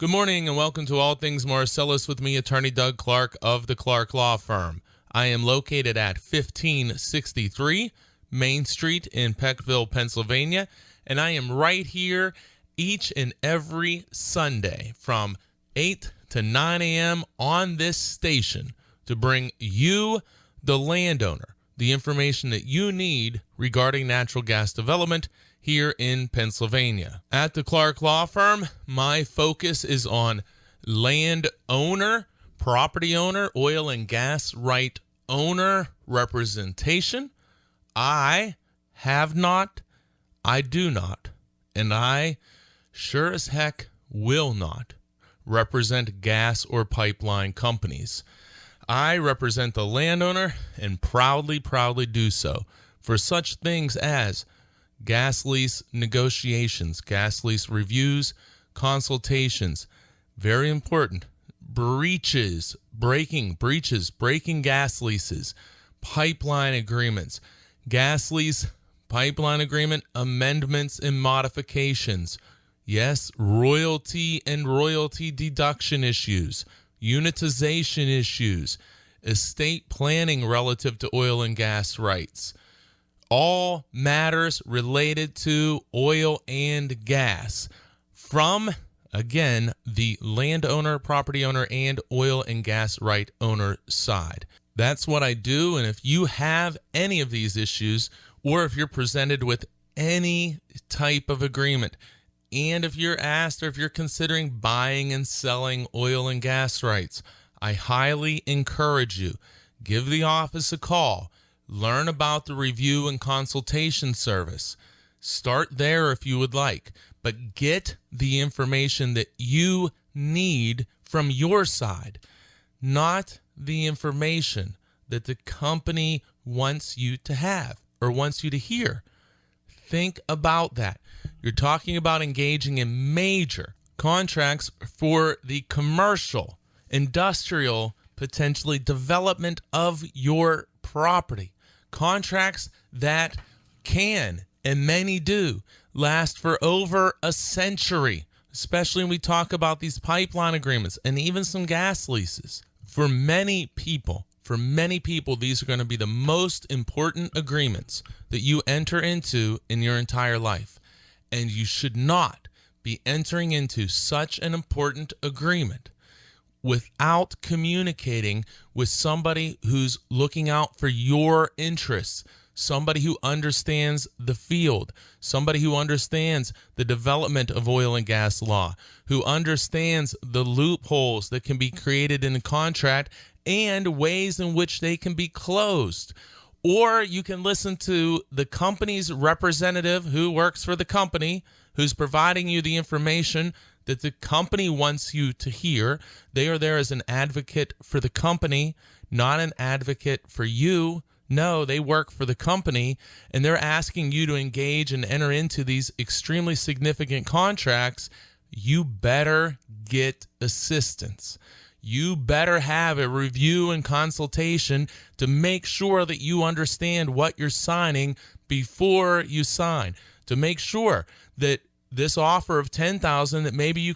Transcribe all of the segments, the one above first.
Good morning and welcome to All Things Marcellus with me, Attorney Doug Clark of the Clark Law Firm. I am located at 1563 Main Street in Peckville, Pennsylvania, and I am right here each and every Sunday from 8 to 9 a.m. on this station to bring you, the landowner, the information that you need regarding natural gas development here in Pennsylvania. At the Clark Law Firm, my focus is on landowner, property owner, oil and gas right owner representation. I have not, I do not, and I sure as heck will not represent gas or pipeline companies. I represent the landowner and proudly do so for such things as gas lease negotiations, gas lease reviews, consultations, very important, breaches, breaking gas leases, pipeline agreements, gas lease, pipeline agreement amendments and modifications, yes, royalty and royalty deduction issues, unitization issues, estate planning relative to oil and gas rights, all matters related to oil and gas from, again, the landowner, property owner, and oil and gas right owner side. That's what I do, and if you have any of these issues, or if you're presented with any type of agreement, and if you're asked or if you're considering buying and selling oil and gas rights, I highly encourage you, give the office a call. Learn about the review and consultation service. Start there if you would like, but get the information that you need from your side, not the information that the company wants you to have or wants you to hear. Think about that. You're talking about engaging in major contracts for the commercial, industrial, potentially development of your property. Contracts that can, and many do, last for over a century, especially when we talk about these pipeline agreements and even some gas leases. For many people, these are going to be the most important agreements that you enter into in your entire life. And you should not be entering into such an important agreement without communicating with somebody who's looking out for your interests, somebody who understands the field, somebody who understands the development of oil and gas law, who understands the loopholes that can be created in a contract and ways in which they can be closed. Or you can listen to the company's representative who works for the company, who's providing you the information that the company wants you to hear. They are there as an advocate for the company, not an advocate for you. No, they work for the company, and they're asking you to engage and enter into these extremely significant contracts. You better get assistance. You better have a review and consultation to make sure that you understand what you're signing before you sign, to make sure that this offer of $10,000 that maybe you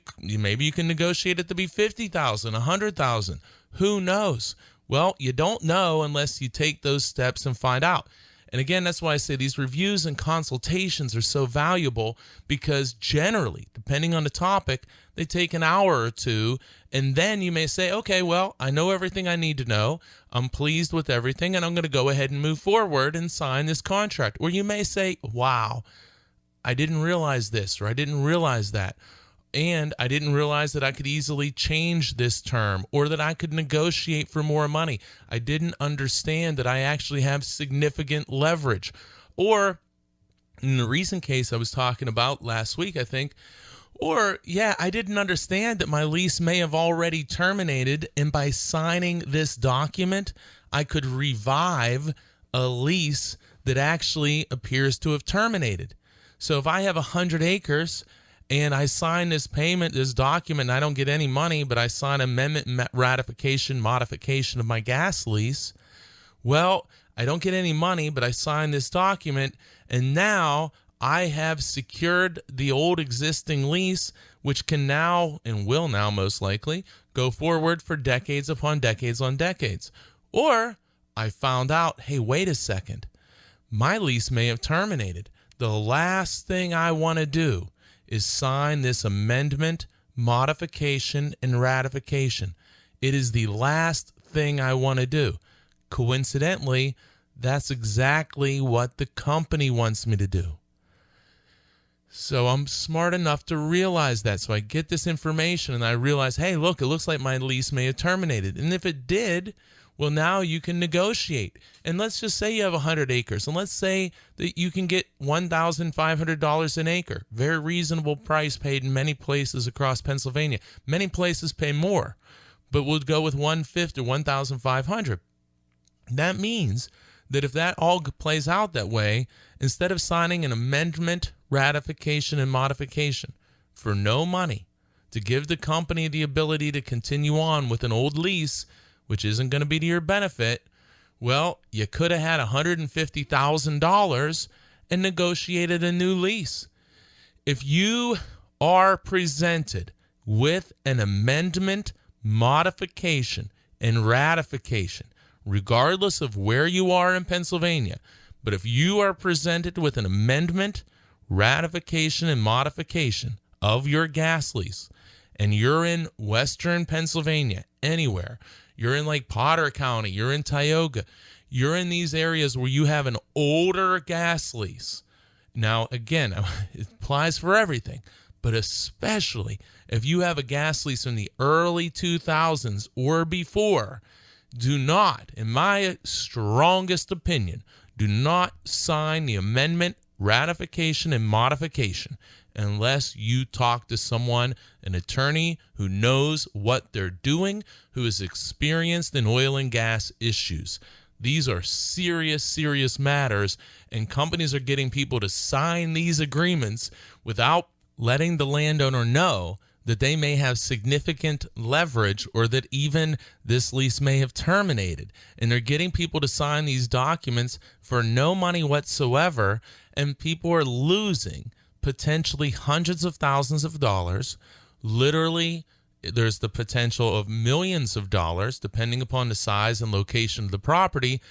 can negotiate it to be $50,000, $100,000. Who knows? Well, you don't know unless you take those steps and find out. And again, that's why I say these reviews and consultations are so valuable, because generally, depending on the topic, they take an hour or two, and then you may say, okay, well, I know everything I need to know. I'm pleased with everything, and I'm going to go ahead and move forward and sign this contract. Or you may say, wow, I didn't realize this, or I didn't realize that, and I didn't realize that I could easily change this term, or that I could negotiate for more money. I didn't understand that I actually have significant leverage. Or in the recent case I was talking about last week, I think, I didn't understand that my lease may have already terminated, and by signing this document, I could revive a lease that actually appears to have terminated. So if I have 100 acres and I sign this document, and I don't get any money, but I sign amendment, ratification, modification of my gas lease, well, I don't get any money, but I sign this document, and now I have secured the old existing lease which can now and will now most likely go forward for decades upon decades on decades. Or I found out, hey, wait a second, my lease may have terminated. The last thing I want to do is sign this amendment, modification, and ratification. It is the last thing I want to do. Coincidentally, that's exactly what the company wants me to do. So I'm smart enough to realize that. So I get this information and I realize, hey, look, it looks like my lease may have terminated. And if it did, well, now you can negotiate. And let's just say you have 100 acres. And let's say that you can get $1,500 an acre. Very reasonable price paid in many places across Pennsylvania. Many places pay more, but we'll go with $150 or $1,500. That means that if that all plays out that way, instead of signing an amendment, ratification, and modification for no money to give the company the ability to continue on with an old lease, which isn't going to be to your benefit, well, you could have had $150,000 and negotiated a new lease. If you are presented with an amendment, modification, and ratification, regardless of where you are in Pennsylvania, but if you are presented with an amendment, ratification, and modification of your gas lease, and you're in Western Pennsylvania, anywhere, you're in like Potter County, you're in Tioga, you're in these areas where you have an older gas lease. Now, again, it applies for everything, but especially if you have a gas lease in the early 2000s or before, do not, in my strongest opinion, do not sign the amendment, ratification, and modification unless you talk to someone, an attorney who knows what they're doing, who is experienced in oil and gas issues. These are serious, serious matters, and companies are getting people to sign these agreements without letting the landowner know that they may have significant leverage or that even this lease may have terminated. And they're getting people to sign these documents for no money whatsoever, and people are losing potentially hundreds of thousands of dollars. Literally, there's the potential of millions of dollars, depending upon the size and location of the property.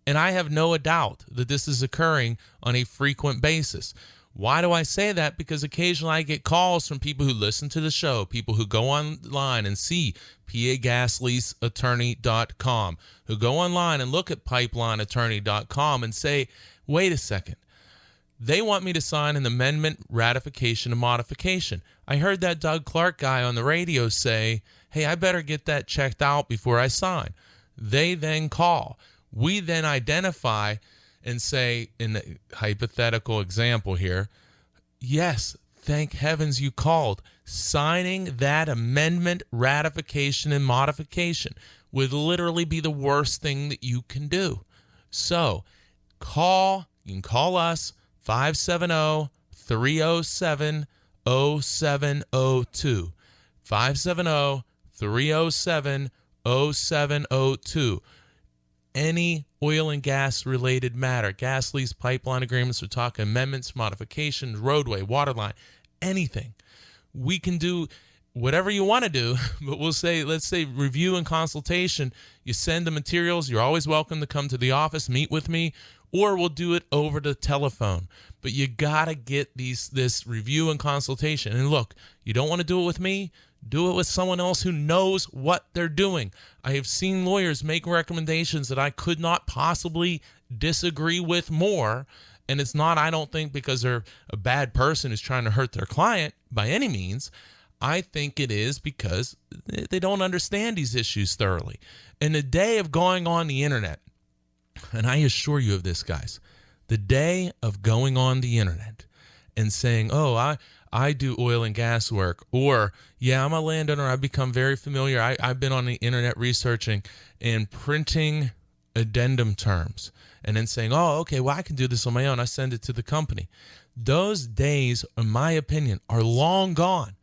And I have no doubt that this is occurring on a frequent basis. Why do I say that? Because occasionally I get calls from people who listen to the show, people who go online and see pagasleaseattorney.com, who go online and look at pipelineattorney.com and say, wait a second, they want me to sign an amendment, ratification, and modification. I heard that Doug Clark guy on the radio say, hey, I better get that checked out before I sign. They then call. We then identify and say, in the hypothetical example here, yes, thank heavens you called. Signing that amendment, ratification, and modification would literally be the worst thing that you can do. So you can call us, 570-307-0702. 570-307-0702. Any oil and gas related matter, gas lease, pipeline agreements, we're talking amendments, modifications, roadway, water line, anything. We can do whatever you want to do, but let's say review and consultation. You send the materials. You're always welcome to come to the office, meet with me, or we'll do it over the telephone. But you got to get this review and consultation. And look, you don't want to do it with me. Do it with someone else who knows what they're doing. I have seen lawyers make recommendations that I could not possibly disagree with more. And it's not, I don't think, because they're a bad person who's trying to hurt their client by any means. I think it is because they don't understand these issues thoroughly. In the day of going on the internet, and I assure you of this, guys, the day of going on the internet and saying, oh, I do oil and gas work, or, yeah, I'm a landowner, I've become very familiar, I've been on the internet researching and printing addendum terms, and then saying, oh, okay, well, I can do this on my own, I send it to the company. Those days, in my opinion, are long gone.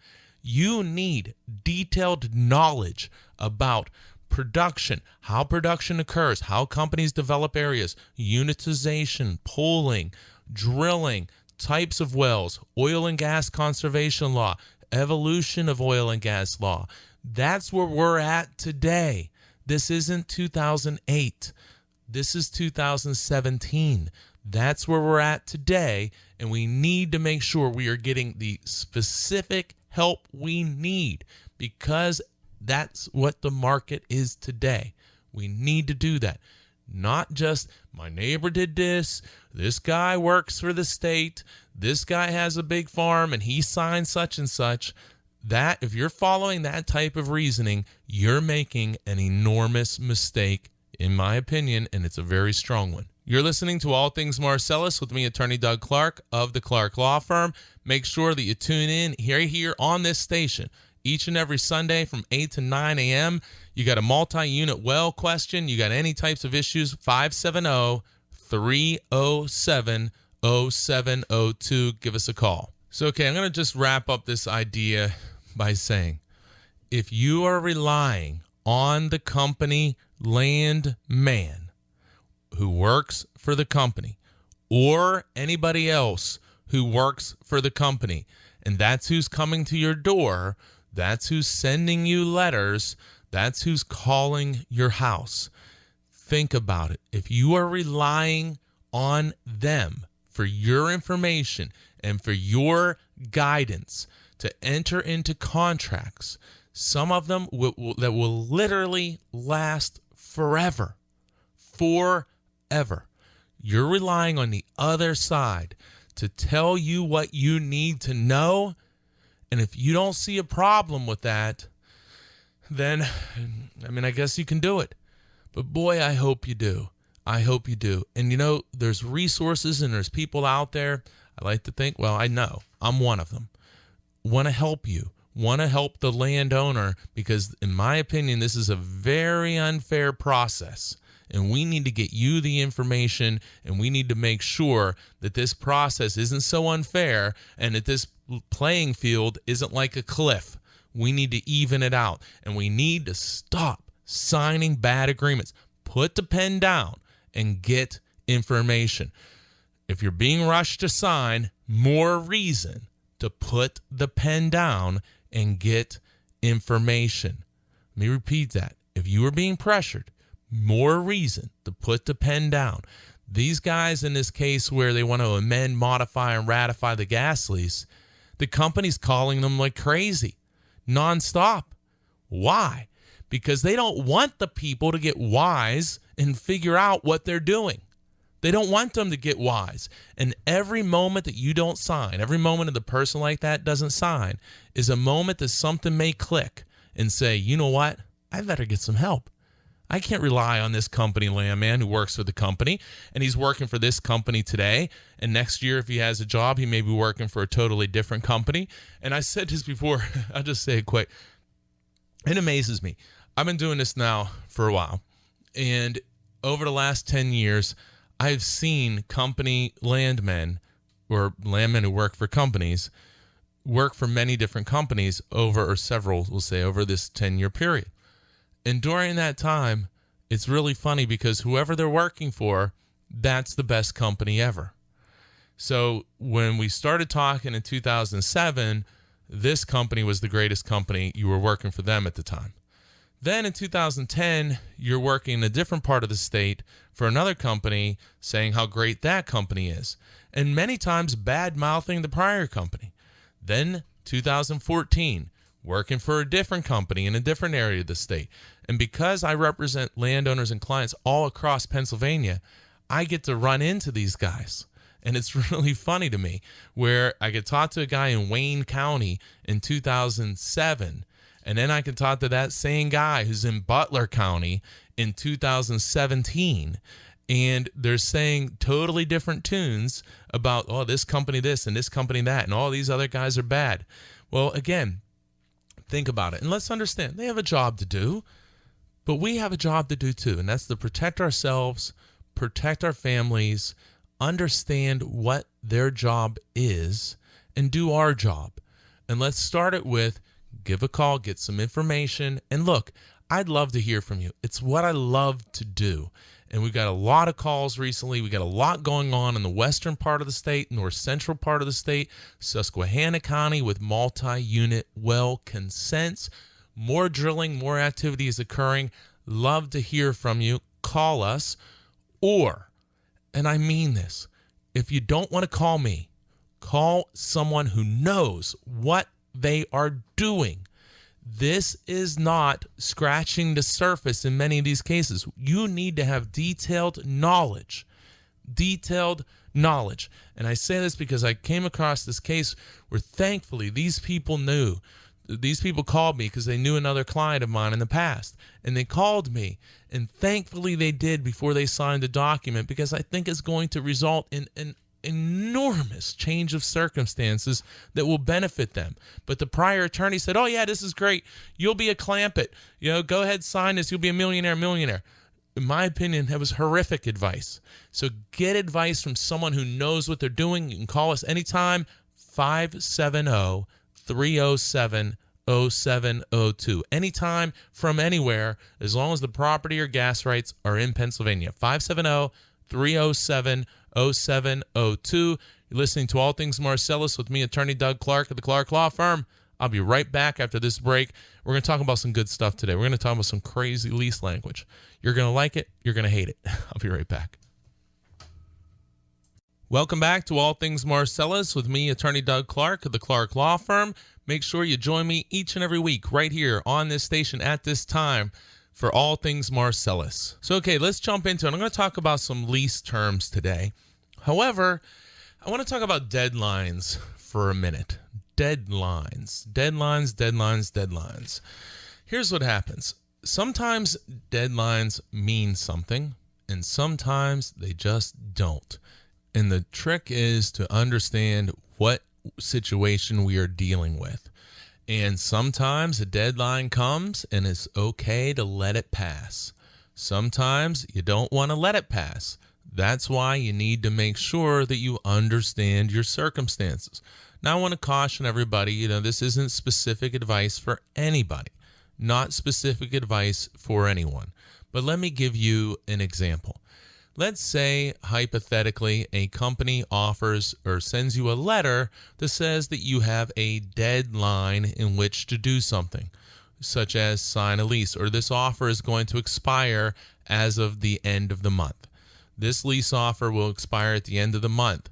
You need detailed knowledge about production, how production occurs, how companies develop areas, unitization, pooling, drilling, types of wells, oil and gas conservation law, evolution of oil and gas law. That's where we're at today. This isn't 2008. This is 2017. That's where we're at today, and we need to make sure we are getting the specific help we need, because that's what the market is today. We need to do that. Not just, my neighbor did this guy works for the state, this guy has a big farm, and he signed such and such. That, if you're following that type of reasoning, you're making an enormous mistake, in my opinion, and it's a very strong one. You're listening to All Things Marcellus with me, Attorney Doug Clark of the Clark Law Firm. Make sure that you tune in here on this station each and every Sunday from 8 to 9 a.m. You got a multi-unit well question, you got any types of issues, 570-307-0702. Give us a call. So, okay, I'm going to just wrap up this idea by saying, if you are relying on the company landman who works for the company, or anybody else who works for the company, and that's who's coming to your door, that's who's sending you letters, that's who's calling your house, think about it. If you are relying on them for your information and for your guidance to enter into contracts, some of them that will literally last forever. You're relying on the other side to tell you what you need to know. And if you don't see a problem with that, then, I guess you can do it. But boy, I hope you do. I hope you do. And there's resources and there's people out there. I like to think, well, I know I'm one of them. Want to help you. Want to help the landowner, because in my opinion, this is a very unfair process. And we need to get you the information, and we need to make sure that this process isn't so unfair and that this playing field isn't like a cliff. We need to even it out, and we need to stop signing bad agreements. Put the pen down and get information. If you're being rushed to sign, more reason to put the pen down and get information. Let me repeat that. If you are being pressured, more reason to put the pen down. These guys in this case where they want to amend, modify, and ratify the gas lease, the company's calling them like crazy, nonstop. Why? Because they don't want the people to get wise and figure out what they're doing. They don't want them to get wise. And every moment that you don't sign, every moment that the person like that doesn't sign, is a moment that something may click and say, you know what? I better get some help. I can't rely on this company landman who works for the company, and he's working for this company today, and next year if he has a job, he may be working for a totally different company. And I said this before, I'll just say it quick. It amazes me. I've been doing this now for a while, and over the last 10 years, I've seen company landmen, or landmen who work for companies, work for many different companies over this 10-year period. And during that time, it's really funny because whoever they're working for, that's the best company ever. So when we started talking in 2007, this company was the greatest company. You were working for them at the time. Then in 2010, you're working in a different part of the state for another company, saying how great that company is, and many times bad-mouthing the prior company. Then 2014, working for a different company in a different area of the state. And because I represent landowners and clients all across Pennsylvania, I get to run into these guys. And it's really funny to me where I could talk to a guy in Wayne County in 2007, and then I can talk to that same guy who's in Butler County in 2017. And they're saying totally different tunes about, oh, this company this and this company that, and all these other guys are bad. Well, again, think about it. And let's understand, they have a job to do, but we have a job to do too. And that's to protect ourselves, protect our families, understand what their job is, and do our job. And let's start it with give a call, get some information. And look, I'd love to hear from you. It's what I love to do. And we've got a lot of calls recently. We got a lot going on in the western part of the state, north central part of the state, Susquehanna County with multi-unit well consents. More drilling, more activity is occurring. Love to hear from you. Call us. Or, and I mean this, if you don't want to call me, call someone who knows what they are doing. This is not scratching the surface in many of these cases. You need to have detailed knowledge. Detailed knowledge. And I say this because I came across this case where thankfully these people knew. These people called me because they knew another client of mine in the past. And they called me. And thankfully they did before they signed the document, because I think it's going to result in an enormous change of circumstances that will benefit them. But the prior attorney said, oh yeah, this is great. You'll be a clampet. Go ahead, sign this. You'll be a millionaire. In my opinion, that was horrific advice. So get advice from someone who knows what they're doing. You can call us anytime, 570-307-0702. Anytime from anywhere, as long as the property or gas rights are in Pennsylvania. 570-307-0702. 0702. You're listening to All Things Marcellus with me, attorney Doug Clark of the Clark Law Firm. I'll be right back after this break. We're going to talk about some good stuff today. We're going to talk about some crazy lease language. You're going to like it. You're going to hate it. I'll be right back. Welcome back to All Things Marcellus with me, attorney Doug Clark of the Clark Law Firm. Make sure you join me each and every week right here on this station at this time for All Things Marcellus. So, okay, let's jump into it. I'm going to talk about some lease terms today. However, I want to talk about deadlines for a minute. Deadlines. Here's what happens. Sometimes deadlines mean something, and sometimes they just don't. And the trick is to understand what situation we are dealing with. And sometimes a deadline comes and it's okay to let it pass. Sometimes you don't want to let it pass. That's why you need to make sure that you understand your circumstances. Now, I want to caution everybody, this isn't specific advice for anybody, not specific advice for anyone. But let me give you an example. Let's say, hypothetically, a company offers or sends you a letter that says that you have a deadline in which to do something, such as sign a lease, or this offer is going to expire as of the end of the month. This lease offer will expire at the end of the month.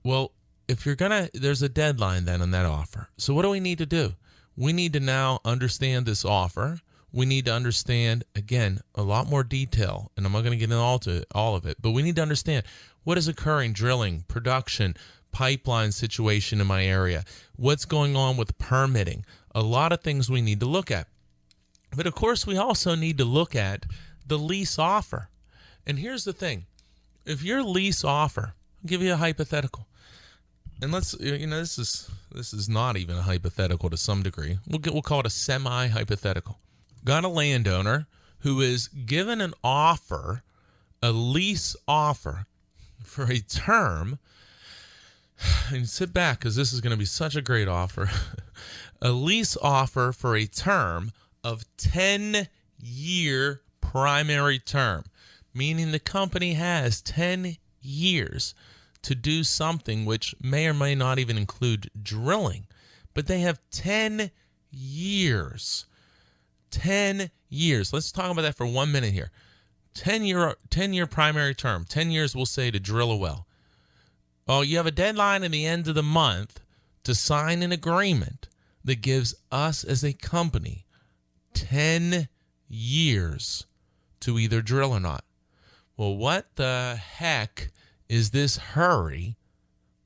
Well, there's a deadline then on that offer. So what do we need to do? We need to now understand this offer. We need to understand, again, a lot more detail, and I'm not going to get into all of it, but we need to understand what is occurring, drilling, production, pipeline situation in my area, what's going on with permitting, a lot of things we need to look at. But of course, we also need to look at the lease offer. And here's the thing. If your lease offer, I'll give you a hypothetical, and let's, this is not even a hypothetical to some degree. We'll call it a semi-hypothetical. Got a landowner who is given an offer, a lease offer for a term, and sit back because this is going to be such a great offer, a lease offer for a term of 10-year primary term, meaning the company has 10 years to do something which may or may not even include drilling, but they have 10 years. 10 years. Let's talk about that for 1 minute here. 10-year primary term. 10 years, we'll say, to drill a well. Oh, you have a deadline at the end of the month to sign an agreement that gives us as a company 10 years to either drill or not. Well, what the heck is this hurry?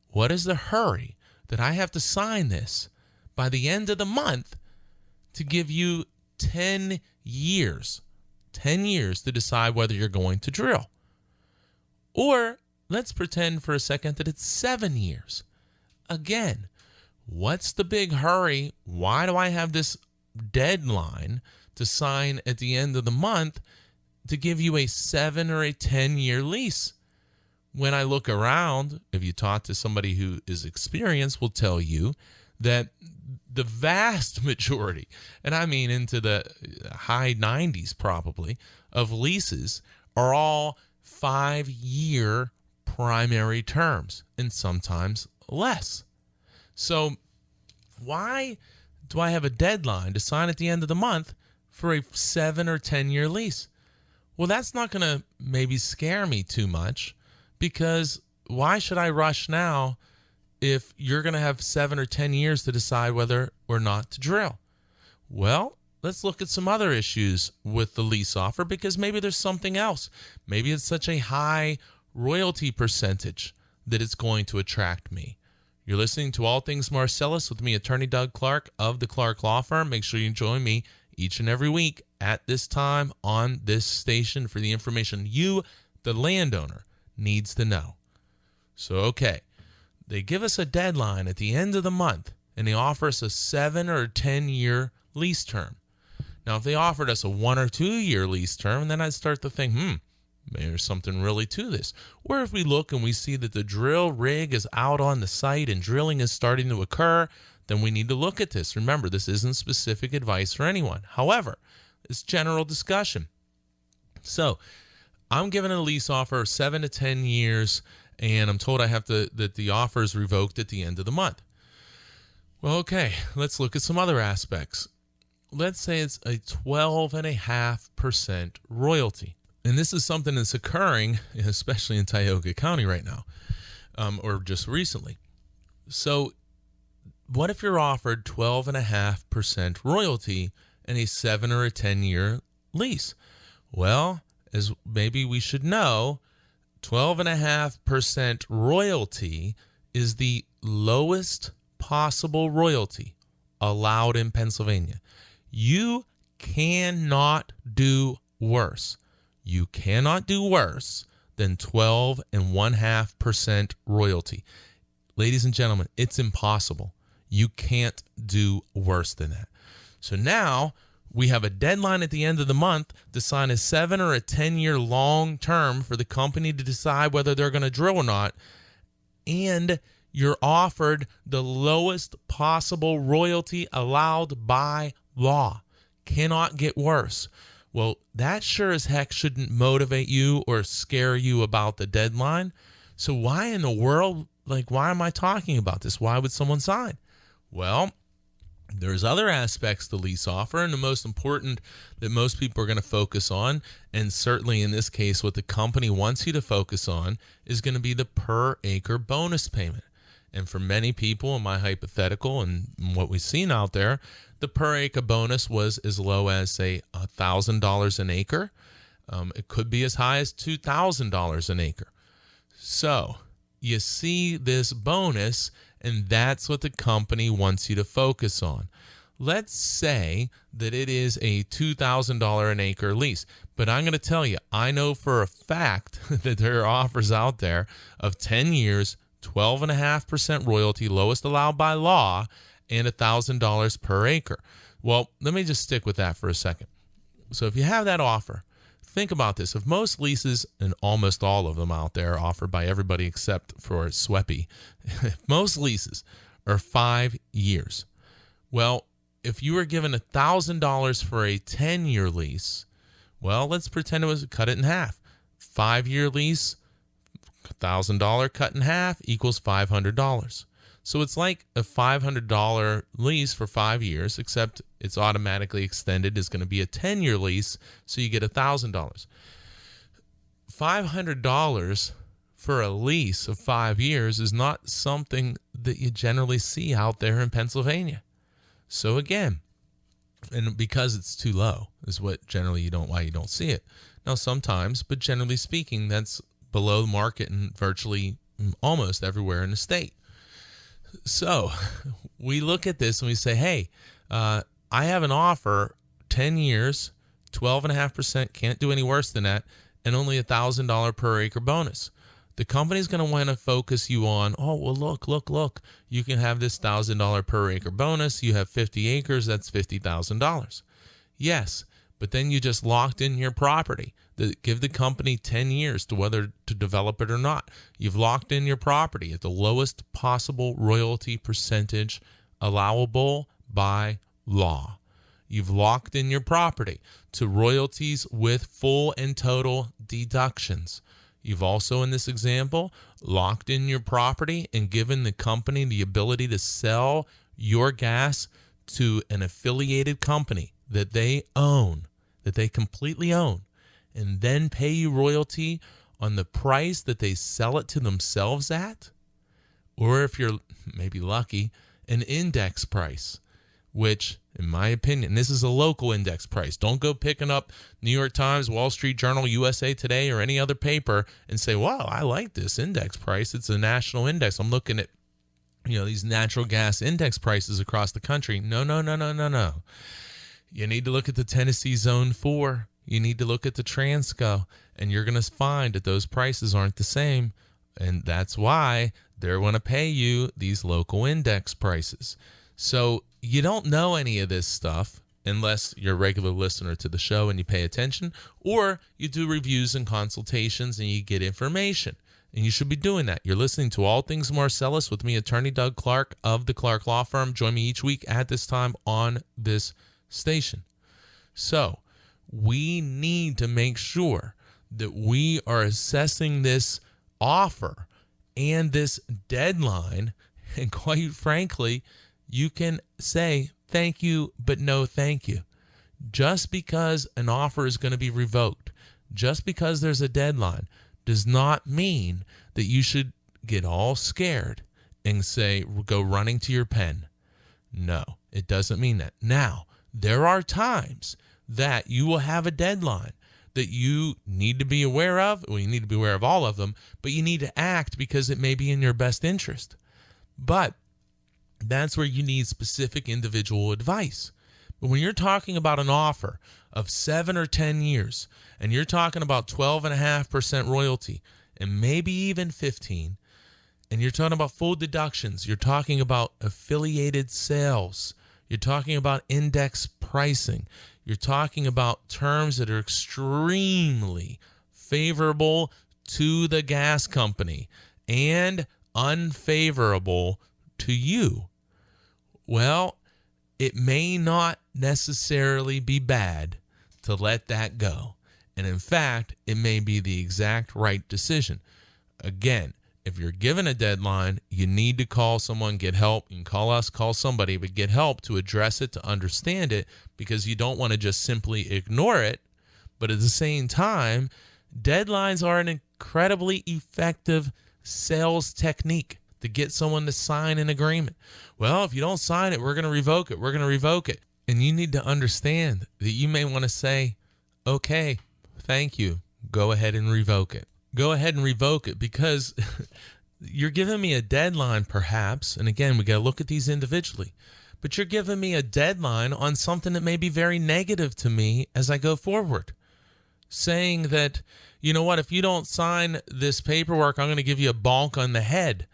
What is the hurry that I have to sign this by the end of the month to give you 10 years to decide whether you're going to drill? Or let's pretend for a second that it's 7 years. Again, what's the big hurry? Why do I have this deadline to sign at the end of the month to give you a 7 or a 10-year lease? When I look around, if you talk to somebody who is experienced, will tell you that the vast majority, and I mean into the high 90s probably, of leases are all 5-year primary terms and sometimes less. So why do I have a deadline to sign at the end of the month for a 7 or 10-year lease? Well, that's not going to maybe scare me too much, because why should I rush now if you're going to have 7 or 10 years to decide whether or not to drill? Well, let's look at some other issues with the lease offer, because maybe there's something else. Maybe it's such a high royalty percentage that it's going to attract me. You're listening to All Things Marcellus with me, Attorney Doug Clark of the Clark Law Firm. Make sure you join me each and every week at this time on this station for the information you, the landowner, needs to know. So, okay, they give us a deadline at the end of the month, and they offer us a 7 or 10-year lease term. Now, if they offered us a 1 or 2 year lease term, then I'd start to think, maybe there's something really to this. Or if we look and we see that the drill rig is out on the site and drilling is starting to occur, then we need to look at this. Remember, this isn't specific advice for anyone. However, it's general discussion. So I'm given a lease offer of 7 to 10 years, and I'm told that the offer is revoked at the end of the month. Well, okay, let's look at some other aspects. Let's say it's a 12.5% royalty. And this is something that's occurring, especially in Tioga County right now, or just recently. So what if you're offered 12.5% royalty and a 7 or a 10-year lease? Well, as maybe we should know, 12.5% royalty is the lowest possible royalty allowed in Pennsylvania. You cannot do worse. You cannot do worse than 12.5% royalty. Ladies and gentlemen, it's impossible. You can't do worse than that. So now we have a deadline at the end of the month to sign a 7 or a 10-year long term for the company to decide whether they're going to drill or not. And you're offered the lowest possible royalty allowed by law. Cannot get worse. Well, that sure as heck shouldn't motivate you or scare you about the deadline. So why in the world, why am I talking about this? Why would someone sign? Well, there's other aspects to lease offer, and the most important that most people are going to focus on, and certainly in this case what the company wants you to focus on, is going to be the per acre bonus payment. And for many people in my hypothetical and what we've seen out there, the per acre bonus was as low as, say, $1,000 an acre. It could be as high as $2,000 an acre. So you see this bonus, and that's what the company wants you to focus on. Let's say that it is a $2,000 an acre lease, but I'm going to tell you, I know for a fact that there are offers out there of 10 years, 12.5% royalty, lowest allowed by law, and $1,000 per acre. Well, let me just stick with that for a second. So if you have that offer, think about this. If most leases, and almost all of them out there offered by everybody except for SWEPI, most leases are 5 years. Well, if you were given $1,000 for a 10-year lease, well, let's pretend it was cut it in half. 5-year lease, $1,000 cut in half equals $500. So it's like a $500 lease for 5 years, except it's automatically extended. It's going to be a 10-year lease, so you get $1,000. $500 for a lease of 5 years is not something that you generally see out there in Pennsylvania. So again, and because it's too low is what generally why you don't see it. Now sometimes, but generally speaking, that's below market in virtually almost everywhere in the state. So we look at this and we say, hey, I have an offer, 10 years, 12.5%, can't do any worse than that, and only $1,000 per acre bonus. The company's going to want to focus you on, oh, well, look, you can have this $1,000 per acre bonus. You have 50 acres, that's $50,000. Yes, but then you just locked in your property. Give the company 10 years to whether to develop it or not. You've locked in your property at the lowest possible royalty percentage allowable by law. You've locked in your property to royalties with full and total deductions. You've also, in this example, locked in your property and given the company the ability to sell your gas to an affiliated company that they own, that they completely own, and then pay you royalty on the price that they sell it to themselves at. Or if you're maybe lucky, an index price, which, in my opinion, this is a local index price. Don't go picking up New York Times, Wall Street Journal, USA Today, or any other paper and say, wow, I like this index price. It's a national index. I'm looking at, these natural gas index prices across the country. No. You need to look at the Tennessee Zone 4. You need to look at the Transco, and you're going to find that those prices aren't the same. And that's why they're going to pay you these local index prices. So you don't know any of this stuff unless you're a regular listener to the show and you pay attention, or you do reviews and consultations and you get information. And you should be doing that. You're listening to All Things Marcellus with me, Attorney Doug Clark of the Clark Law Firm. Join me each week at this time on this station. So we need to make sure that we are assessing this offer and this deadline. And quite frankly, you can say thank you, but no thank you. Just because an offer is going to be revoked, just because there's a deadline, does not mean that you should get all scared and say, go running to your pen. No, it doesn't mean that. Now, there are times that you will have a deadline that you need to be aware of. Well, you need to be aware of all of them, but you need to act because it may be in your best interest. But that's where you need specific individual advice. But when you're talking about an offer of 7 or 10 years, and you're talking about 12.5% royalty, and maybe even 15, and you're talking about full deductions, you're talking about affiliated sales, you're talking about index pricing, you're talking about terms that are extremely favorable to the gas company and unfavorable to you. Well, it may not necessarily be bad to let that go. And in fact, it may be the exact right decision. Again, if you're given a deadline, you need to call someone, get help. You can call us, call somebody, but get help to address it, to understand it, because you don't want to just simply ignore it. But at the same time, deadlines are an incredibly effective sales technique to get someone to sign an agreement. Well, if you don't sign it, we're going to revoke it. We're going to revoke it. And you need to understand that you may want to say, okay, thank you. Go ahead and revoke it. Go ahead and revoke it because you're giving me a deadline perhaps. And again, we got to look at these individually. But you're giving me a deadline on something that may be very negative to me as I go forward. Saying that, you know what, if you don't sign this paperwork, I'm going to give you a bonk on the head.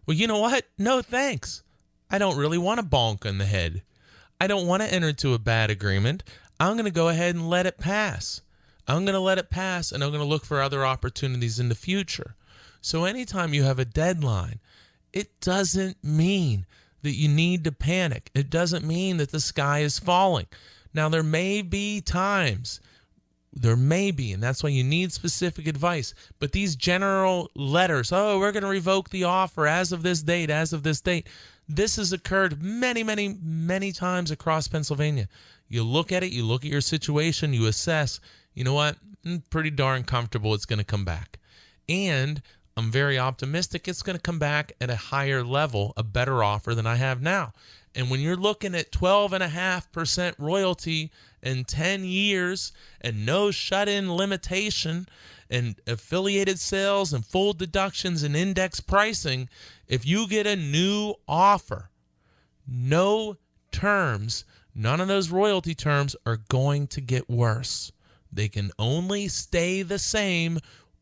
Well, you know what? No, thanks. I don't really want a bonk on the head. I don't want to enter into a bad agreement. I'm going to go ahead and let it pass. I'm going to let it pass, and I'm going to look for other opportunities in the future. So anytime you have a deadline, it doesn't mean that you need to panic. It doesn't mean that the sky is falling. Now, there may be times, and that's why you need specific advice. But these general letters, we're going to revoke the offer as of this date, this has occurred many, many, many times across Pennsylvania. You look at it, you look at your situation, you assess, you know what, I'm pretty darn comfortable it's going to come back. And I'm very optimistic it's going to come back at a higher level, a better offer than I have now. And when you're looking at 12.5% royalty in 10 years and no shut-in limitation and affiliated sales and full deductions and index pricing, if you get a new offer, no terms, none of those royalty terms are going to get worse. They can only stay the same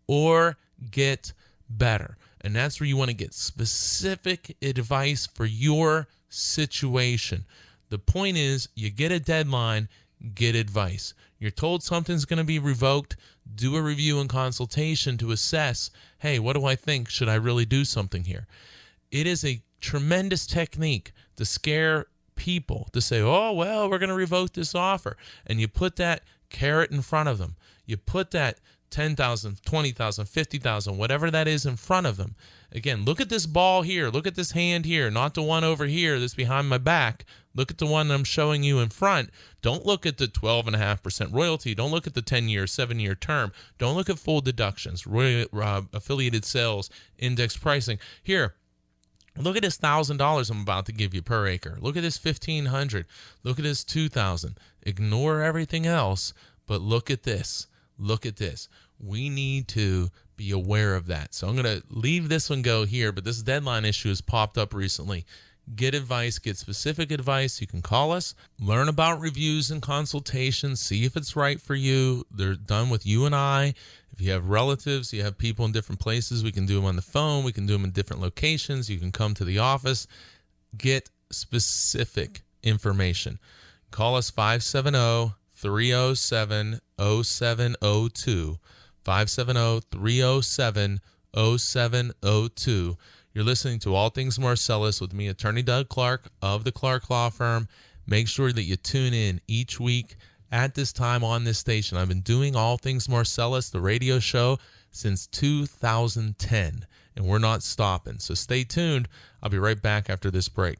or get better. And that's where you want to get specific advice for your situation. The point is, you get a deadline, get advice. You're told something's going to be revoked, do a review and consultation to assess, hey, what do I think? Should I really do something here? It is a tremendous technique to scare people to say, oh, well, we're going to revoke this offer. And you put that carrot in front of them. You put that 10,000, 20,000, 50,000, whatever that is in front of them. Again, look at this ball here. Look at this hand here, not the one over here that's behind my back. Look at the one I'm showing you in front. Don't look at the 12.5% royalty. Don't look at the 10-year, 7-year term. Don't look at full deductions, affiliated sales, index pricing. Here, look at this $1,000 I'm about to give you per acre. Look at this $1,500. Look at this $2,000. Ignore everything else, but look at this. Look at this. We need to be aware of that. So I'm going to leave this one go here, but this deadline issue has popped up recently. Get advice, get specific advice. You can call us, learn about reviews and consultations, see if it's right for you. They're done with you and I. If you have relatives, you have people in different places, we can do them on the phone. We can do them in different locations. You can come to the office. Get specific information. Call us 570-307-0702. 570-307-0702. You're listening to All Things Marcellus with me, Attorney Doug Clark of the Clark Law Firm. Make sure that you tune in each week at this time on this station. I've been doing All Things Marcellus, the radio show, since 2010, and we're not stopping. So stay tuned. I'll be right back after this break.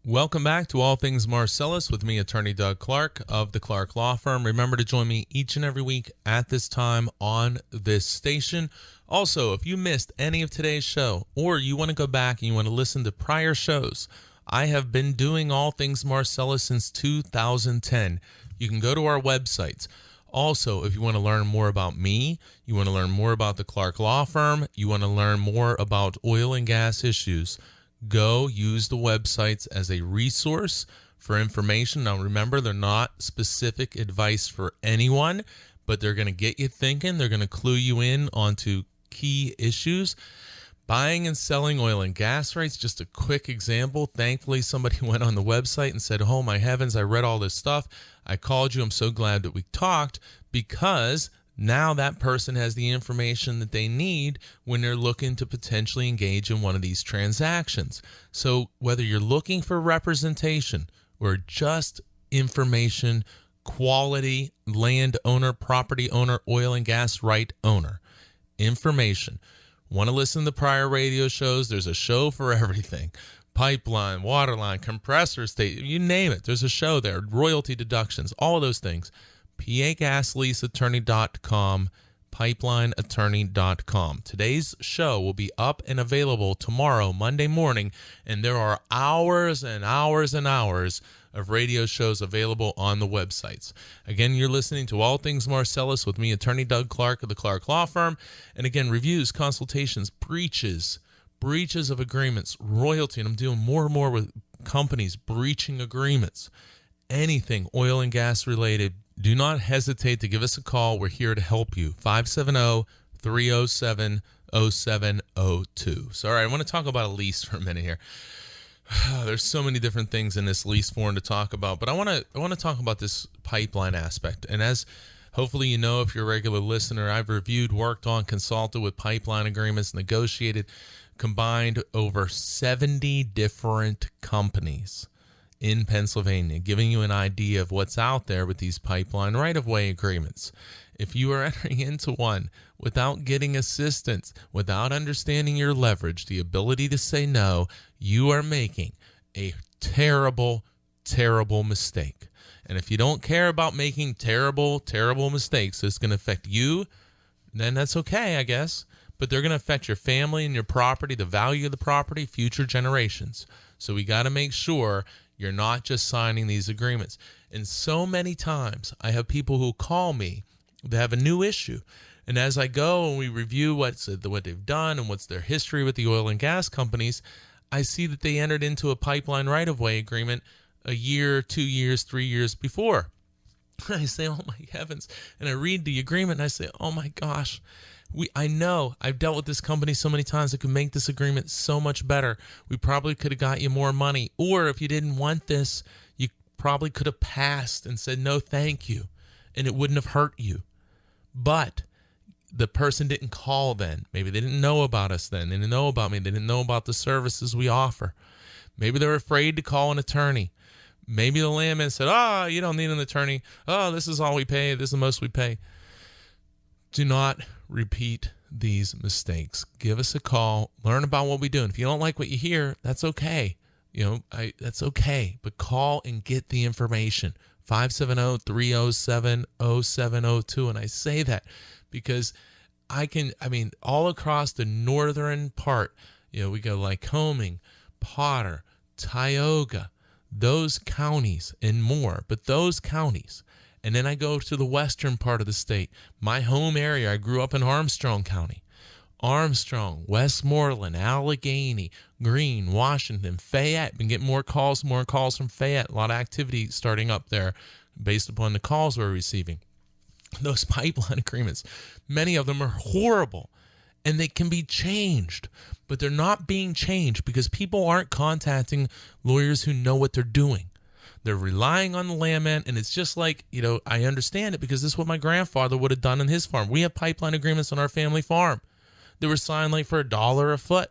Welcome back to All Things Marcellus with me, Attorney Doug Clark of the Clark Law Firm. Remember to join me each and every week at this time on this station. Also, if you missed any of today's show, or you want to go back and you want to listen to prior shows, I have been doing All Things Marcellus since 2010. You can go to our websites. Also, if you want to learn more about me, you want to learn more about the Clark Law Firm, you want to learn more about oil and gas issues, go use the websites as a resource for information. Now, remember, they're not specific advice for anyone, but they're going to get you thinking. They're going to clue you in onto key issues. Buying and selling oil and gas rates, just a quick example. Thankfully, somebody went on the website and said, oh my heavens, I read all this stuff. I called you. I'm so glad that we talked, because now that person has the information that they need when they're looking to potentially engage in one of these transactions. So whether you're looking for representation or just information, quality landowner, property owner, oil and gas right owner, information. Want to listen to prior radio shows? There's a show for everything. Pipeline, waterline, compressor station, you name it. There's a show there. Royalty deductions, all of those things. PAGasleaseattorney.com, pipelineattorney.com. Today's show will be up and available tomorrow, Monday morning, and there are hours and hours and hours of radio shows available on the websites. Again, you're listening to All Things Marcellus with me, Attorney Doug Clark of the Clark Law Firm. And again, reviews, consultations, breaches of agreements, royalty, and I'm doing more and more with companies breaching agreements. Anything oil and gas related, do not hesitate to give us a call. We're here to help you. 570-307-0702. So, all right, I want to talk about a lease for a minute here. There's so many different things in this lease form to talk about, but I want to talk about this pipeline aspect. And as hopefully you know, if you're a regular listener, I've reviewed, worked on, consulted with pipeline agreements, negotiated, combined over 70 different companies in Pennsylvania, giving you an idea of what's out there with these pipeline right-of-way agreements. If you are entering into one without getting assistance, without understanding your leverage, the ability to say no, you are making a terrible, terrible mistake. And if you don't care about making terrible, terrible mistakes, it's going to affect you, then that's okay, I guess. But they're going to affect your family and your property, the value of the property, future generations. So we got to make sure you're not just signing these agreements. And so many times I have people who call me, they have a new issue. And as I go and we review what they've done and what's their history with the oil and gas companies, I see that they entered into a pipeline right-of-way agreement a year, 2 years, 3 years before. I say, oh my heavens. And I read the agreement and I say, oh my gosh. I know I've dealt with this company so many times. I could make this agreement so much better. We probably could have got you more money. Or if you didn't want this, you probably could have passed and said, no, thank you. And it wouldn't have hurt you. But the person didn't call then. Maybe they didn't know about us then. They didn't know about me. They didn't know about the services we offer. Maybe they're afraid to call an attorney. Maybe the landman said, oh, you don't need an attorney. Oh, this is all we pay. This is the most we pay. Do not repeat these mistakes. Give us a call. Learn about what we do. And if you don't like what you hear, that's okay. That's okay. But call and get the information. 570-307-0702. And I say that because all across the northern part, we go Lycoming, Potter, Tioga, those counties and more, but those counties. And then I go to the western part of the state. My home area, I grew up in Armstrong County. Armstrong, Westmoreland, Allegheny, Greene, Washington, Fayette. Been getting more calls from Fayette. A lot of activity starting up there based upon the calls we're receiving. Those pipeline agreements, many of them are horrible. And they can be changed, but they're not being changed because people aren't contacting lawyers who know what they're doing. They're relying on the landman, and it's just like, I understand it because this is what my grandfather would have done on his farm. We have pipeline agreements on our family farm. They were signed like for $1 a foot.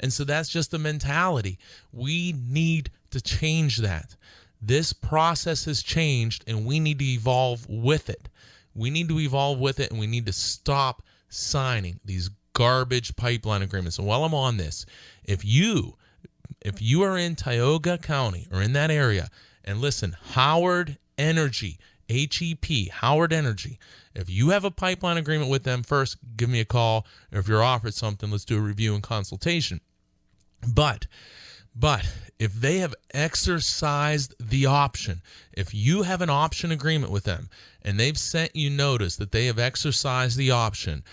And so that's just the mentality. We need to change that. This process has changed, and we need to evolve with it. We need to evolve with it, and we need to stop signing these garbage pipeline agreements. And while I'm on this, if you are in Tioga County or in that area, and listen, Howard Energy, HEP, Howard Energy, if you have a pipeline agreement with them, first give me a call. Or if you're offered something, let's do a review and consultation. But if they have exercised the option, if you have an option agreement with them and they've sent you notice that they have exercised the option,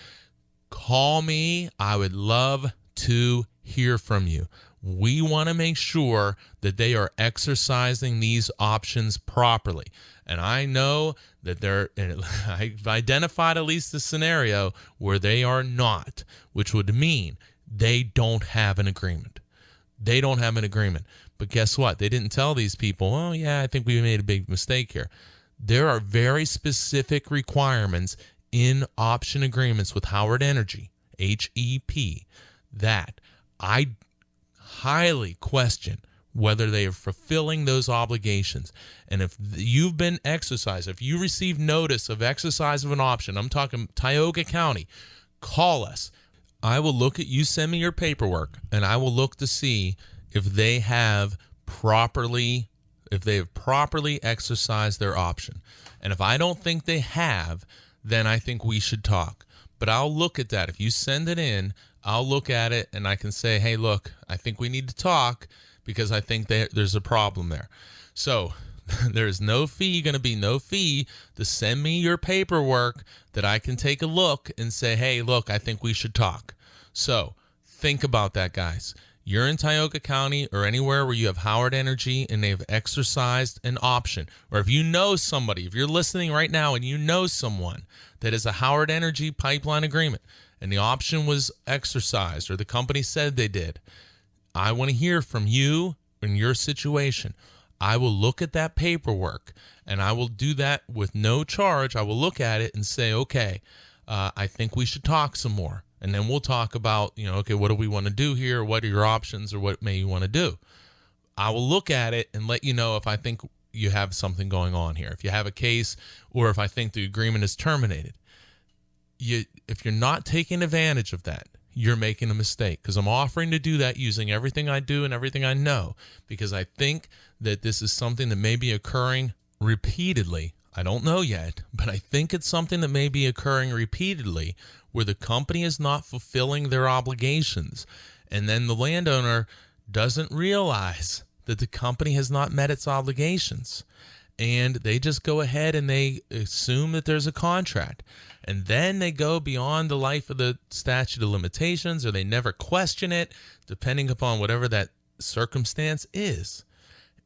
call me. I would love to hear from you. We want to make sure that they are exercising these options properly. And I know that I've identified at least a scenario where they are not, which would mean they don't have an agreement. They don't have an agreement. But guess what? They didn't tell these people, oh, yeah, I think we made a big mistake here. There are very specific requirements in option agreements with Howard Energy, HEP, that I highly question whether they are fulfilling those obligations. And if you've been exercised, if you receive notice of exercise of an option, I'm talking Tioga County, call us. I will look at you, send me your paperwork, and I will look to see if they have properly exercised their option. And if I don't think they have, then I think we should talk. But I'll look at that. If you send it in, I'll look at it and I can say, hey, look, I think we need to talk because I think there's a problem there. So there's going to be no fee to send me your paperwork that I can take a look and say, hey, look, I think we should talk. So think about that, guys. You're in Tioga County or anywhere where you have Howard Energy and they've exercised an option. Or if you know somebody, if you're listening right now and you know someone that is a Howard Energy pipeline agreement and the option was exercised or the company said they did, I want to hear from you in your situation. I will look at that paperwork and I will do that with no charge. I will look at it and say, okay, I think we should talk some more. And then we'll talk about, okay, what do we want to do here? What are your options or what may you want to do? I will look at it and let you know if I think you have something going on here. If you have a case or if I think the agreement is terminated. If you're not taking advantage of that, you're making a mistake because I'm offering to do that using everything I do and everything I know because I think that this is something that may be occurring repeatedly. I don't know yet, but I think it's something that may be occurring repeatedly where the company is not fulfilling their obligations. And then the landowner doesn't realize that the company has not met its obligations. And they just go ahead and they assume that there's a contract. And then they go beyond the life of the statute of limitations or they never question it, depending upon whatever that circumstance is.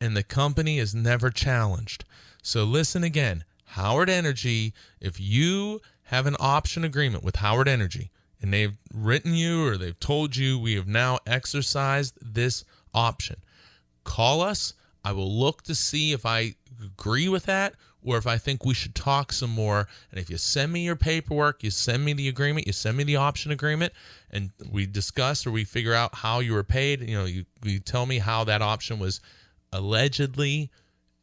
And the company is never challenged. So listen again, Howard Energy, if you have an option agreement with Howard Energy and they've written you or they've told you we have now exercised this option, call us. I will look to see if I agree with that or if I think we should talk some more. And if you send me your paperwork, you send me the agreement, you send me the option agreement, and we discuss or we figure out how you were paid, you tell me how that option was allegedly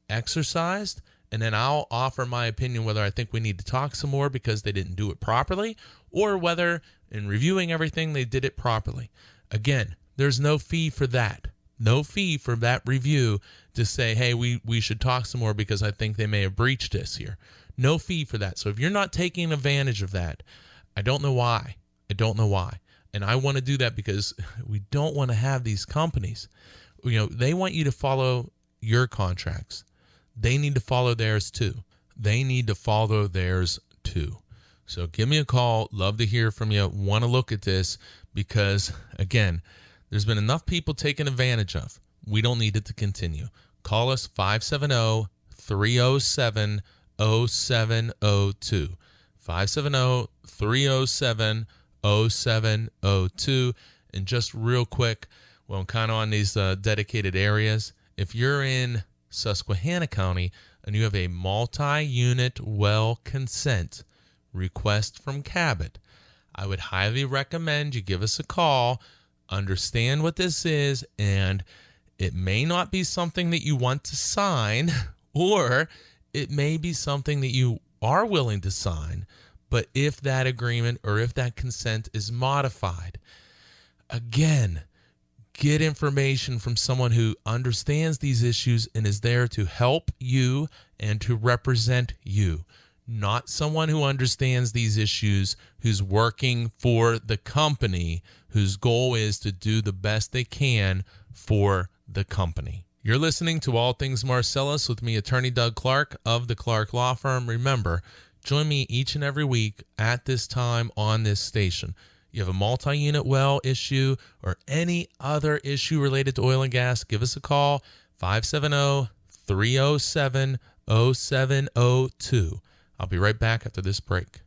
exercised, and then I'll offer my opinion whether I think we need to talk some more because they didn't do it properly, or whether in reviewing everything they did it properly. Again, there's no fee for that. No fee for that review to say, hey, we should talk some more because I think they may have breached this here. No fee for that. So if you're not taking advantage of that, I don't know why. I don't know why. And I want to do that because we don't want to have these companies. They want you to follow your contracts. They need to follow theirs too. They need to follow theirs too. So give me a call. Love to hear from you. Want to look at this because, again, there's been enough people taken advantage of. We don't need it to continue. Call us 570-307-0702. 570-307-0702. And just real quick, well, I'm kind of on these dedicated areas. If you're in Susquehanna County and you have a multi-unit well consent request from Cabot, I would highly recommend you give us a call, understand what this is, and it may not be something that you want to sign, or it may be something that you are willing to sign, but if that agreement or if that consent is modified, again, get information from someone who understands these issues and is there to help you and to represent you, not someone who understands these issues, who's working for the company, whose goal is to do the best they can for the company. You're listening to All Things Marcellus with me, Attorney Doug Clark of the Clark Law Firm. Remember, join me each and every week at this time on this station. You have a multi-unit well issue or any other issue related to oil and gas, give us a call, 570-307-0702. I'll be right back after this break.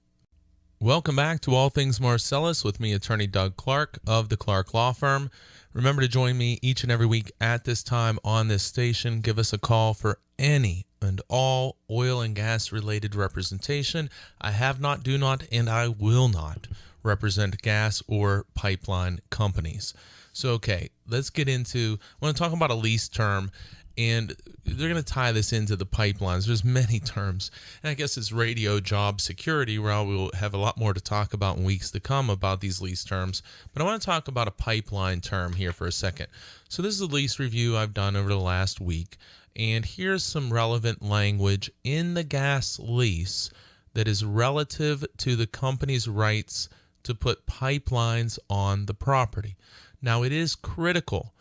Welcome back to All Things Marcellus with me, Attorney Doug Clark of the Clark Law Firm. Remember to join me each and every week at this time on this station. Give us a call for any and all oil and gas related representation. I have not, do not, and I will not represent gas or pipeline companies. So, okay, let's get into, I want to talk about a lease term, and they're going to tie this into the pipelines. There's many terms, and I guess it's radio job security, where I will have a lot more to talk about in weeks to come about these lease terms. But I want to talk about a pipeline term here for a second. So this is a lease review I've done over the last week, and here's some relevant language in the gas lease that is relative to the company's rights to put pipelines on the property. Now, it is critical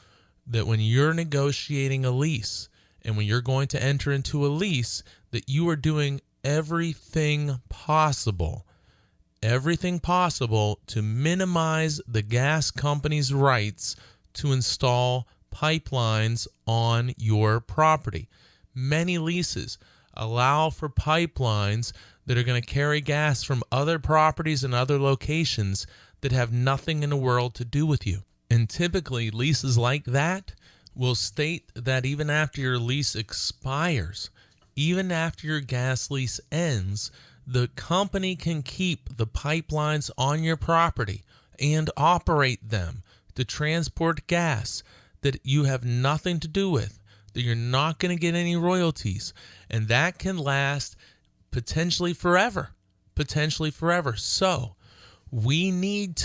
that when you're negotiating a lease and when you're going to enter into a lease, that you are doing everything possible to minimize the gas company's rights to install pipelines on your property. Many leases allow for pipelines that are going to carry gas from other properties and other locations that have nothing in the world to do with you. And typically, leases like that will state that even after your lease expires, even after your gas lease ends, the company can keep the pipelines on your property and operate them to transport gas that you have nothing to do with, that you're not going to get any royalties. And that can last potentially forever. So you need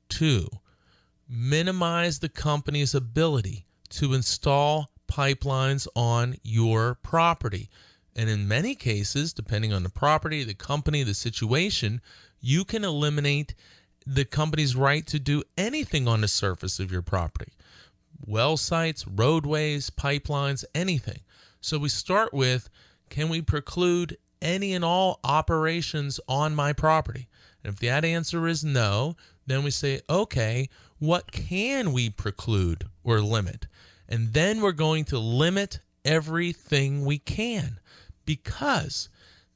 to minimize the company's ability to install pipelines on your property. And in many cases, depending on the property, the company, the situation, you can eliminate the company's right to do anything on the surface of your property. Well sites, roadways, pipelines, anything. So we start with, can we preclude any and all operations on my property? And if that answer is no, then we say, okay, what can we preclude or limit? And then we're going to limit everything we can, because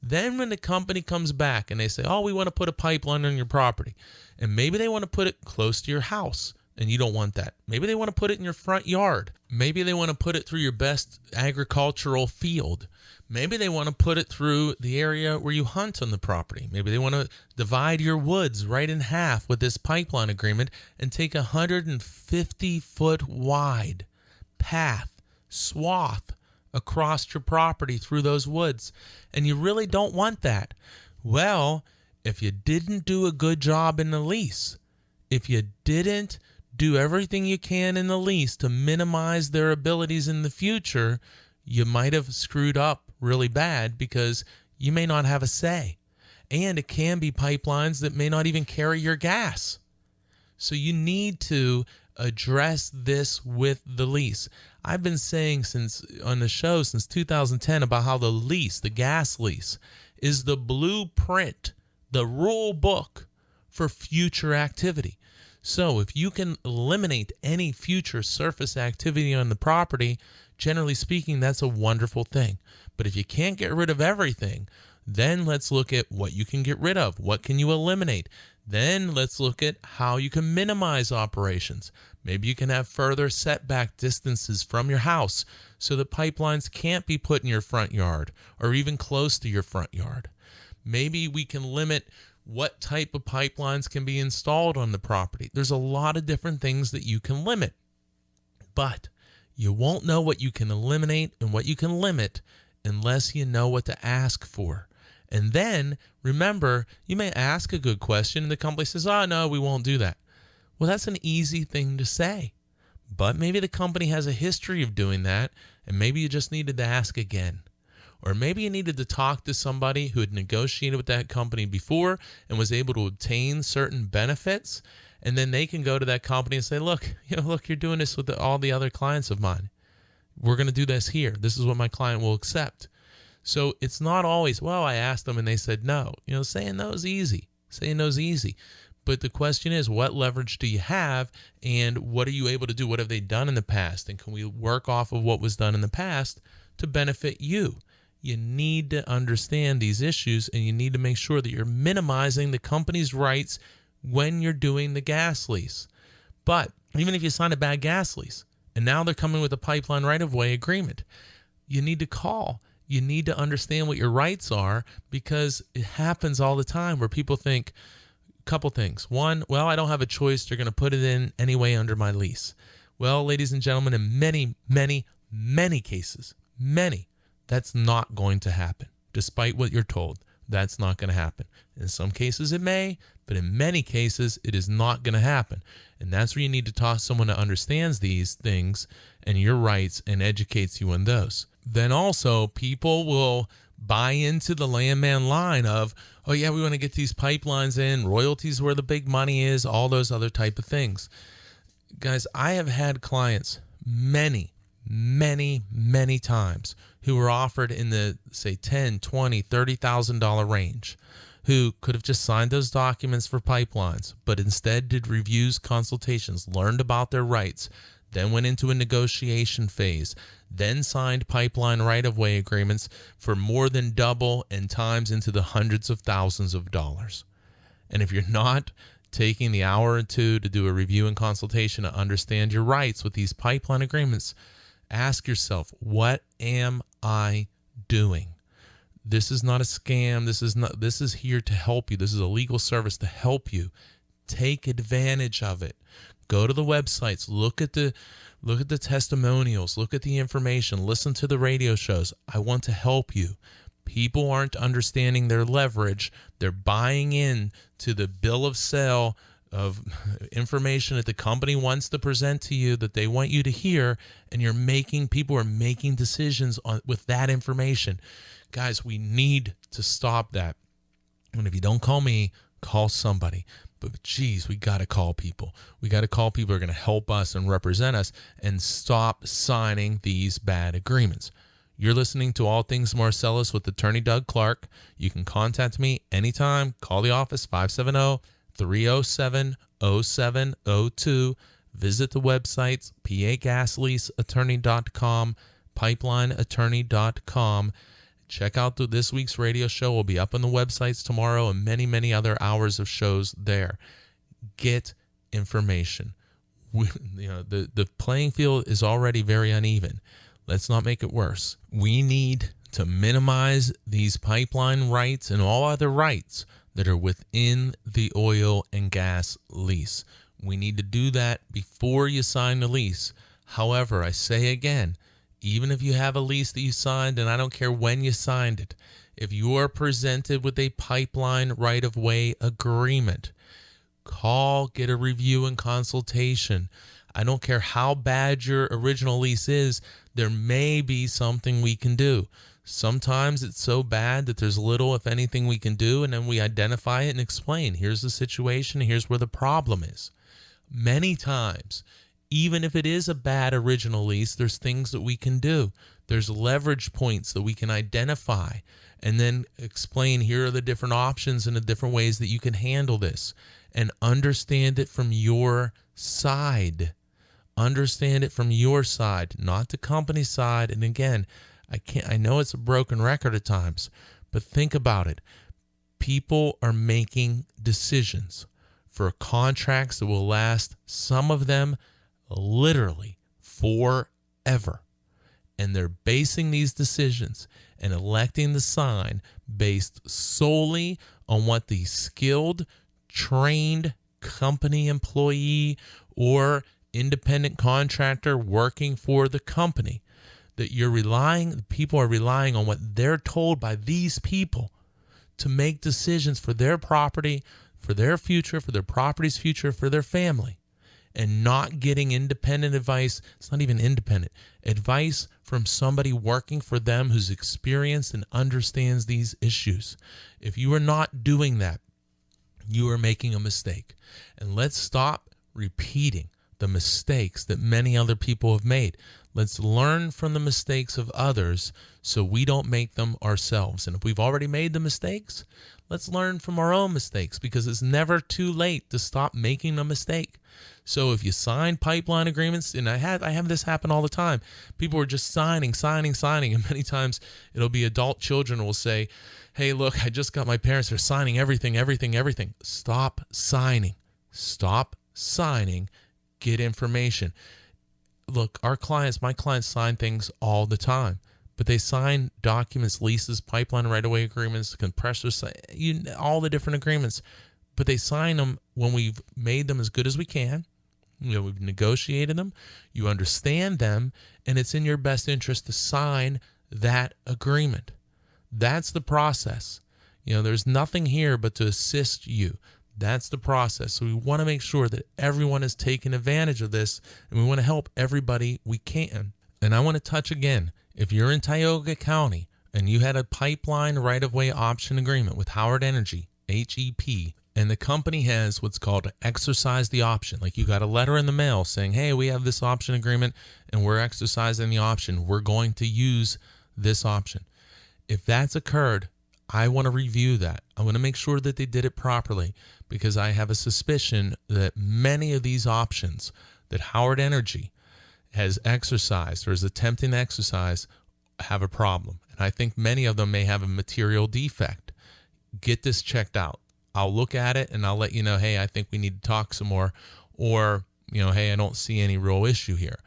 then when the company comes back and they say, oh, we want to put a pipeline on your property, and maybe they want to put it close to your house, and you don't want that. Maybe they want to put it in your front yard. Maybe they want to put it through your best agricultural field. Maybe they want to put it through the area where you hunt on the property. Maybe they want to divide your woods right in half with this pipeline agreement and take a 150-foot wide path swath across your property through those woods, and you really don't want that. Well, if you didn't do a good job in the lease, if you didn't do everything you can in the lease to minimize their abilities in the future, you might have screwed up really bad because you may not have a say. And it can be pipelines that may not even carry your gas. So you need to address this with the lease. I've been saying on the show since 2010 about how the lease, the gas lease, is the blueprint, the rule book for future activity. So if you can eliminate any future surface activity on the property, generally speaking, that's a wonderful thing. But if you can't get rid of everything, then let's look at what you can get rid of. What can you eliminate? Then let's look at how you can minimize operations. Maybe you can have further setback distances from your house so that pipelines can't be put in your front yard or even close to your front yard. Maybe we can limit what type of pipelines can be installed on the property. There's a lot of different things that you can limit, but you won't know what you can eliminate and what you can limit unless you know what to ask for. And then, remember, you may ask a good question and the company says, oh, no, we won't do that. Well, that's an easy thing to say. But maybe the company has a history of doing that, and maybe you just needed to ask again. Or maybe you needed to talk to somebody who had negotiated with that company before and was able to obtain certain benefits, and then they can go to that company and say, look, you're doing this with all the other clients of mine. We're going to do this here. This is what my client will accept. So it's not always, well, I asked them and they said no. Saying no is easy. But the question is, what leverage do you have and what are you able to do? What have they done in the past? And can we work off of what was done in the past to benefit you? You need to understand these issues and you need to make sure that you're minimizing the company's rights when you're doing the gas lease. But even if you sign a bad gas lease and now they're coming with a pipeline right-of-way agreement, you need to call. You need to understand what your rights are because it happens all the time where people think a couple things. One, well, I don't have a choice. They're going to put it in anyway under my lease. Well, ladies and gentlemen, in many, many, many cases, that's not going to happen. Despite what you're told, that's not going to happen. In some cases it may, but in many cases it is not going to happen. And that's where you need to talk to someone that understands these things and your rights and educates you on those. Then also people will buy into the landman line of, oh yeah, we want to get these pipelines in, royalties where the big money is, all those other type of things. Guys, I have had clients many times who were offered in the, say, $10,000, $20,000, $30,000 range, who could have just signed those documents for pipelines, but instead did reviews, consultations, learned about their rights, then went into a negotiation phase, then signed pipeline right-of-way agreements for more than double and times into the hundreds of thousands of dollars. And if you're not taking the hour or two to do a review and consultation to understand your rights with these pipeline agreements, ask yourself, what am I doing? This is not a scam. This is here to help you. This is a legal service to help you. Take advantage of it. Go to the websites, look at the testimonials, look at the information, listen to the radio shows. I want to help you. People aren't understanding their leverage. They're buying in to the bill of sale of information that the company wants to present to you that they want you to hear, and people are making decisions with that information. Guys, we need to stop that. And if you don't call me, call somebody. But geez, we got to call people. We got to call people who are going to help us and represent us and stop signing these bad agreements. You're listening to All Things Marcellus with Attorney Doug Clark. You can contact me anytime. Call the office, 570-307-0702. Visit the websites, pagasleaseattorney.com, pipelineattorney.com. Check out this week's radio show. Will be up on the websites tomorrow and many, many other hours of shows there. Get information. The playing field is already very uneven. Let's not make it worse. We need to minimize these pipeline rights and all other rights that are within the oil and gas lease. We need to do that before you sign the lease. However, I say again, even if you have a lease that you signed, and I don't care when you signed it, if you are presented with a pipeline right-of-way agreement, call, get a review and consultation. I don't care how bad your original lease is, there may be something we can do. Sometimes it's so bad that there's little, if anything, we can do, and then we identify it and explain, here's the situation, here's where the problem is. Many times, even if it is a bad original lease, there's things that we can do. There's leverage points that we can identify and then explain, here are the different options and the different ways that you can handle this, and understand it from your side. Understand it from your side, not the company side. And again, I know it's a broken record at times, but think about it. People are making decisions for contracts that will last, some of them literally forever. And they're basing these decisions and electing the sign based solely on what the skilled, trained company employee or independent contractor working for the company, that people are relying on what they're told by these people to make decisions for their property, for their future, for their property's future, for their family, and not getting independent advice. It's not even independent advice from somebody working for them who's experienced and understands these issues. If you are not doing that, you are making a mistake. And let's stop repeating the mistakes that many other people have made. Let's learn from the mistakes of others so we don't make them ourselves. And if we've already made the mistakes, let's learn from our own mistakes, because it's never too late to stop making a mistake. So if you sign pipeline agreements, and I have this happen all the time, people are just signing, and many times it'll be adult children who will say, hey, look, I just got my parents, they're signing everything. Stop signing. Get information. Look, my clients sign things all the time, but they sign documents, leases, pipeline right-of-way agreements, compressors, all the different agreements, but they sign them when we've made them as good as we can. We've negotiated them, you understand them, and it's in your best interest to sign that agreement. That's the process. There's nothing here but to assist you. That's the process. So we want to make sure that everyone is taking advantage of this, and we want to help everybody we can. And I want to touch again, if you're in Tioga County and you had a pipeline right-of-way option agreement with Howard Energy, HEP, and the company has what's called exercise the option, like you got a letter in the mail saying, hey, we have this option agreement and we're exercising the option. We're going to use this option. If that's occurred, I want to review that. I want to make sure that they did it properly, because I have a suspicion that many of these options that Howard Energy has exercised or is attempting to exercise have a problem. And I think many of them may have a material defect. Get this checked out. I'll look at it and I'll let you know, hey, I think we need to talk some more, or, hey, I don't see any real issue here.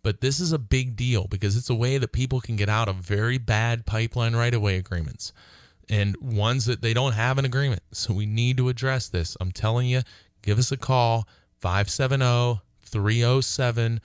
But this is a big deal, because it's a way that people can get out of very bad pipeline right-of-way agreements and ones that they don't have an agreement. So we need to address this. I'm telling you, give us a call, 570-307-0702,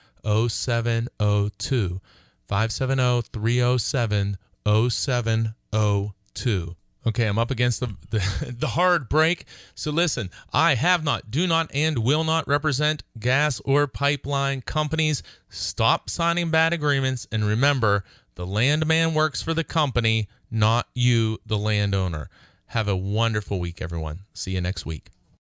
570-307-0702. Okay, I'm up against the hard break. So listen, I have not, do not, and will not represent gas or pipeline companies. Stop signing bad agreements. And remember, the landman works for the company, not you, the landowner. Have a wonderful week, everyone. See you next week.